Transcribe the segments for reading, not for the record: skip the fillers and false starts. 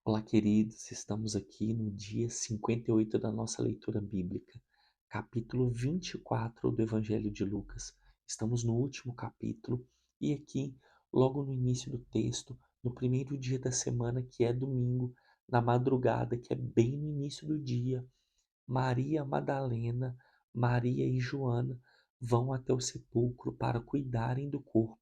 Olá, queridos, estamos aqui no dia 58 da nossa leitura bíblica, capítulo 24 do Evangelho de Lucas. Estamos no último capítulo e aqui, logo no início do texto, no primeiro dia da semana, que é domingo, na madrugada, que é bem no início do dia, Maria Madalena, Maria e Joana vão até o sepulcro para cuidarem do corpo,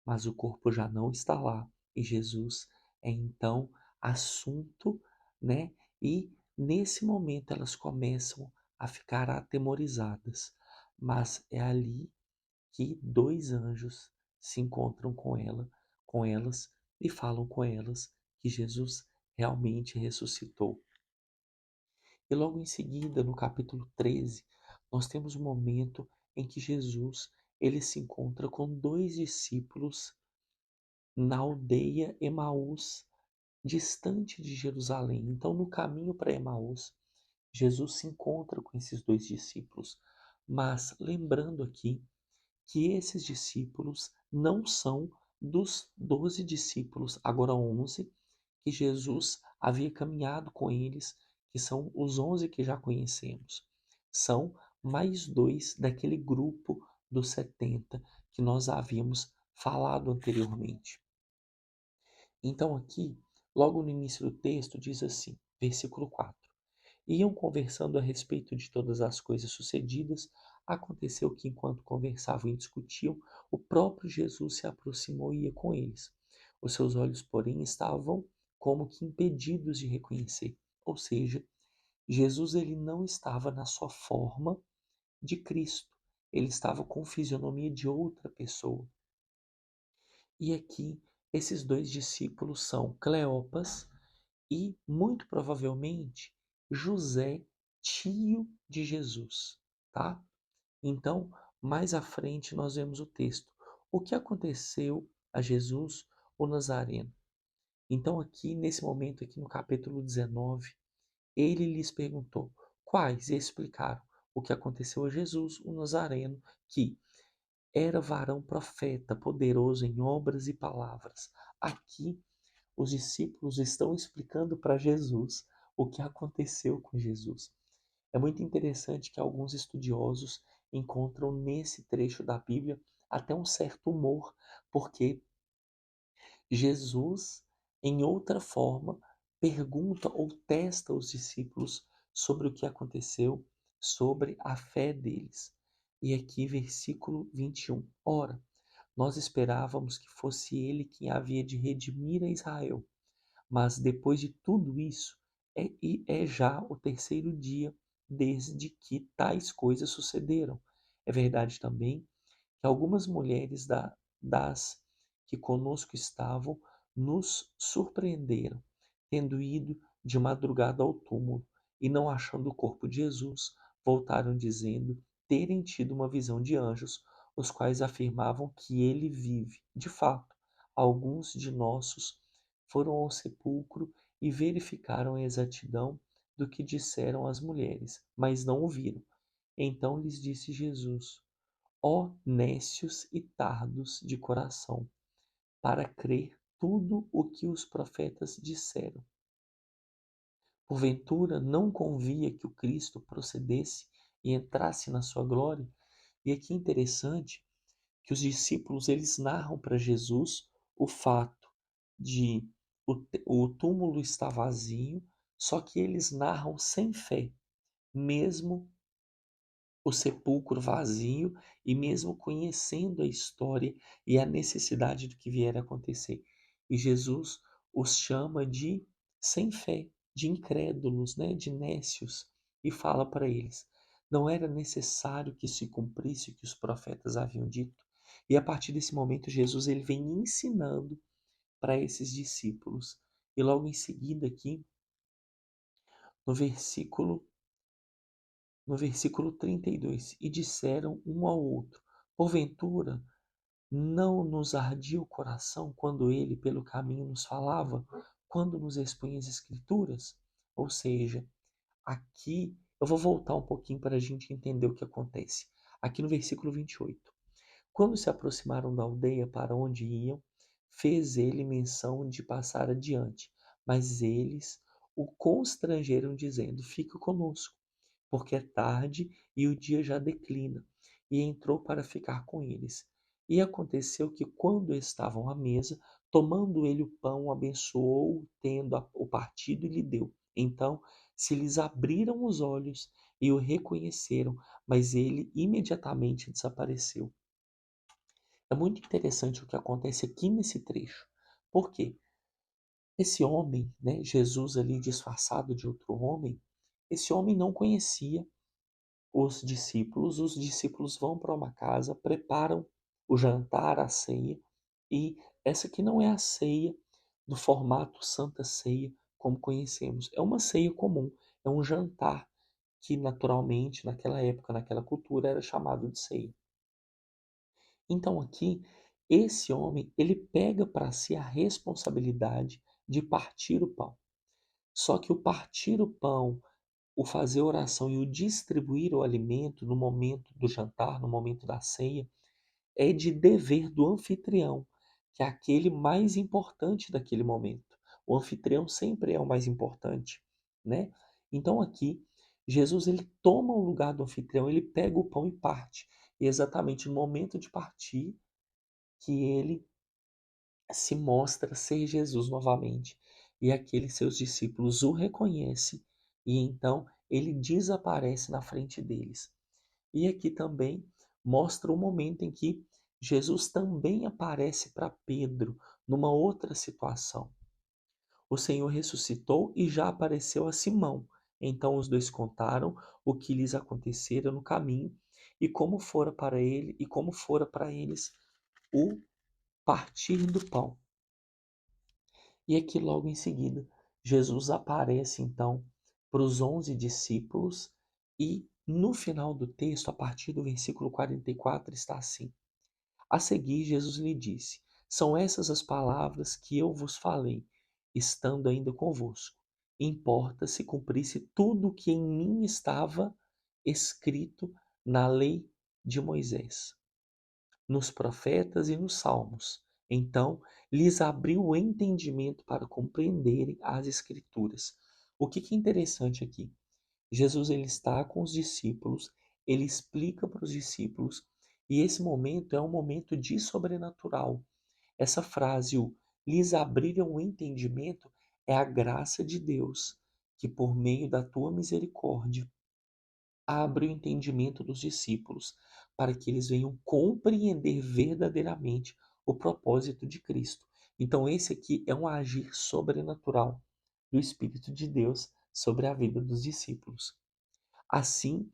mas o corpo já não está lá e Jesus é então assunto, né? E nesse momento elas começam a ficar atemorizadas, mas é ali que dois anjos se encontram com elas e falam com elas que Jesus realmente ressuscitou. E logo em seguida, no capítulo 13, nós temos um momento em que Jesus ele se encontra com dois discípulos na aldeia Emaús, distante de Jerusalém. Então, no caminho para Emaús, Jesus se encontra com esses dois discípulos. Mas lembrando aqui que esses discípulos não são dos 12 discípulos, agora 11, que Jesus havia caminhado com eles, que são os 11 que já conhecemos. São mais dois daquele grupo dos 70 que nós havíamos falado anteriormente. Então, aqui, logo no início do texto, diz assim, versículo 4: Iam conversando a respeito de todas as coisas sucedidas. Aconteceu que, enquanto conversavam e discutiam, o próprio Jesus se aproximou e ia com eles. Os seus olhos, porém, estavam como que impedidos de reconhecer. Ou seja, Jesus ele não estava na sua forma de Cristo. Ele estava com fisionomia de outra pessoa. E aqui, esses dois discípulos são Cleopas e, muito provavelmente, José, tio de Jesus, tá? Então, mais à frente nós vemos o texto. O que aconteceu a Jesus, o Nazareno? Então, aqui, nesse momento, aqui no capítulo 19, ele lhes perguntou quais, e explicaram o que aconteceu a Jesus, o Nazareno, que era varão profeta, poderoso em obras e palavras. Aqui, os discípulos estão explicando para Jesus o que aconteceu com Jesus. É muito interessante que alguns estudiosos encontram nesse trecho da Bíblia até um certo humor, porque Jesus, em outra forma, pergunta ou testa os discípulos sobre o que aconteceu, sobre a fé deles. E aqui, versículo 21. Ora, nós esperávamos que fosse ele quem havia de redimir a Israel. Mas depois de tudo isso, é já o terceiro dia desde que tais coisas sucederam. É verdade também que algumas mulheres das que conosco estavam nos surpreenderam, tendo ido de madrugada ao túmulo e não achando o corpo de Jesus, voltaram dizendo terem tido uma visão de anjos, os quais afirmavam que ele vive. De fato, alguns de nossos foram ao sepulcro e verificaram a exatidão do que disseram as mulheres, mas não o viram. Então lhes disse Jesus: Ó nécios e tardos de coração, para crer tudo o que os profetas disseram. Porventura não convia que o Cristo procedesse e entrasse na sua glória? E aqui é interessante que os discípulos eles narram para Jesus o fato de o túmulo estar vazio, só que eles narram sem fé, mesmo o sepulcro vazio e mesmo conhecendo a história e a necessidade do que vier a acontecer. E Jesus os chama de sem fé, de incrédulos, né, de nécios, e fala para eles: não era necessário que se cumprisse o que os profetas haviam dito. E a partir desse momento Jesus ele vem ensinando para esses discípulos. E logo em seguida aqui, no versículo no versículo 32, e disseram um ao outro: Porventura, não nos ardia o coração quando ele pelo caminho nos falava, quando nos expunha as Escrituras? Ou seja, aqui eu vou voltar um pouquinho para a gente entender o que acontece. Aqui no versículo 28. Quando se aproximaram da aldeia para onde iam, fez ele menção de passar adiante, Mas eles o constrangeram, dizendo: Fica conosco, porque é tarde e o dia já declina. E entrou para ficar com eles. E aconteceu que, quando estavam à mesa, tomando ele o pão, abençoou, tendo o partido e lhe deu. Então se lhes abriram os olhos e o reconheceram, mas ele imediatamente desapareceu. É muito interessante o que acontece aqui nesse trecho. Por quê? Esse homem, né, Jesus ali disfarçado de outro homem, esse homem não conhecia os discípulos vão para uma casa, preparam o jantar, a ceia, e essa aqui não é a ceia do formato Santa Ceia como conhecemos. É uma ceia comum, é um jantar que naturalmente naquela época, naquela cultura era chamado de ceia. Então aqui esse homem, ele pega para si a responsabilidade de partir o pão. Só que o partir o pão, o fazer oração e o distribuir o alimento no momento do jantar, no momento da ceia, é de dever do anfitrião, que é aquele mais importante daquele momento. O anfitrião sempre é o mais importante, né? Então aqui Jesus ele toma o lugar do anfitrião, ele pega o pão e parte. E é exatamente no momento de partir que ele se mostra ser Jesus novamente. E aqueles seus discípulos o reconhecem e então ele desaparece na frente deles. E aqui também mostra o momento em que Jesus também aparece para Pedro numa outra situação. O Senhor ressuscitou e já apareceu a Simão. Então os dois contaram o que lhes acontecera no caminho e como fora para eles o partir do pão. E aqui logo em seguida, Jesus aparece então para os 11 discípulos e no final do texto, a partir do versículo 44, está assim: A seguir, Jesus lhe disse: São essas as palavras que eu vos falei, estando ainda convosco. Importa se cumprisse tudo o que em mim estava escrito na lei de Moisés, nos profetas e nos salmos. Então lhes abriu o entendimento para compreenderem as Escrituras. O que é interessante aqui? Jesus ele está com os discípulos, ele explica para os discípulos, e esse momento é um momento de sobrenatural. Essa frase, o lhes abriram o entendimento, é a graça de Deus, que por meio da tua misericórdia abre o entendimento dos discípulos, para que eles venham compreender verdadeiramente o propósito de Cristo. Então, esse aqui é um agir sobrenatural do Espírito de Deus sobre a vida dos discípulos. Assim,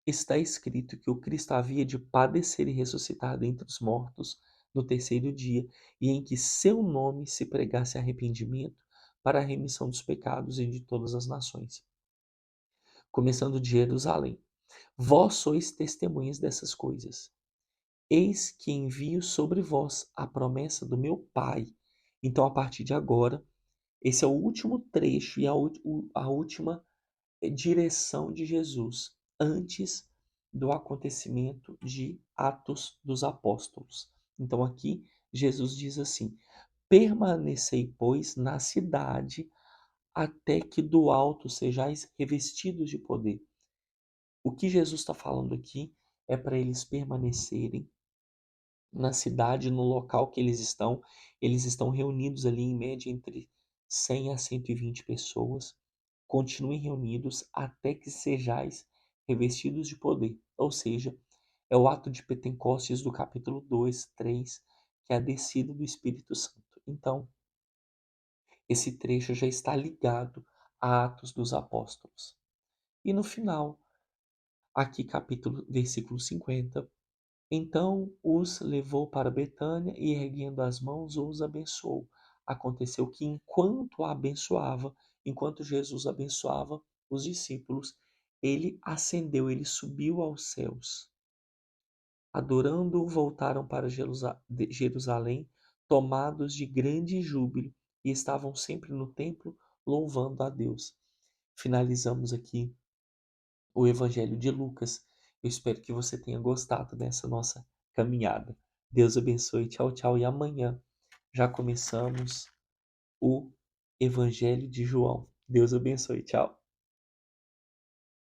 está escrito que o Cristo havia de padecer e ressuscitar dentre os mortos no terceiro dia, e em que seu nome se pregasse arrependimento para a remissão dos pecados e de todas as nações, começando de Jerusalém. Vós sois testemunhas dessas coisas. Eis que envio sobre vós a promessa do meu Pai. Então, a partir de agora, esse é o último trecho e a última direção de Jesus antes do acontecimento de Atos dos Apóstolos. Então, aqui, Jesus diz assim: Permanecei, pois, na cidade, até que do alto sejais revestidos de poder. O que Jesus está falando aqui é para eles permanecerem na cidade, no local que eles estão. Eles estão reunidos ali em média entre 100 a 120 pessoas. Continuem reunidos até que sejais revestidos de poder. Ou seja, é o ato de Pentecostes do capítulo 2, 3, que é a descida do Espírito Santo. Então, esse trecho já está ligado a Atos dos Apóstolos. E no final, aqui versículo 50, então os levou para Betânia e, erguendo as mãos, os abençoou. Aconteceu que, enquanto Jesus abençoava os discípulos, ele ascendeu, ele subiu aos céus. Adorando-o, voltaram para Jerusalém, tomados de grande júbilo, e estavam sempre no templo louvando a Deus. Finalizamos aqui o Evangelho de Lucas. Eu espero que você tenha gostado dessa nossa caminhada. Deus abençoe, tchau, tchau. E amanhã já começamos o Evangelho de João. Deus abençoe. Tchau.